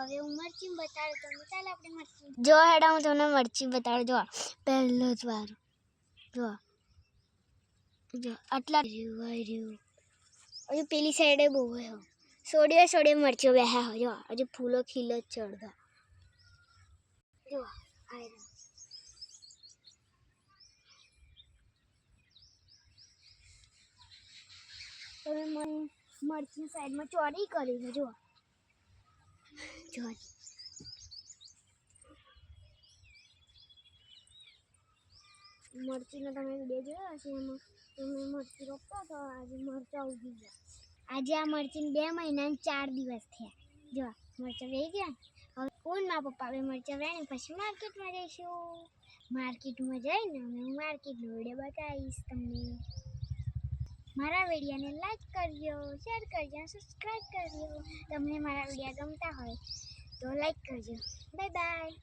હવે હું મરચી બતાડું તમને. ચાલ આપણે મરચી જો હેડા હું તમને મરચી બતાડું. જો પહેલો જ વાર જો જો આટલા રહ્યું હજુ પેલી સાઈડે બહુ હોય સોડે મરચો બેહ્યા હોય. જો હજુ ફૂલો ખીલ જ ચડતા જો તમે મરચી સાઈડમાં ચોરી કરી છે. જો મરચીનો તમે વિડીયો જોયો હશે. એમાં તમે મરચી રોપતા તો આજે મરચાં ઉગી ગયા. આજે આ મરચીને 2 મહિના ને 4 દિવસ થયા. જો મરચાં વેઈ ગયા. હવે કોણ મારા પપ્પા બે મરચાં વેણી પછી માર્કેટમાં જઈશું. માર્કેટમાં જઈને હું માર્કેટનો વિડીયો બતાવીશ તમને. મારા વિડીયોને લાઈક કરજો, શેર કરજો, સબસ્ક્રાઈબ કરજો. તમને મારા વિડીયો ગમતા હોય તો લાઈક કરજો. Bye bye.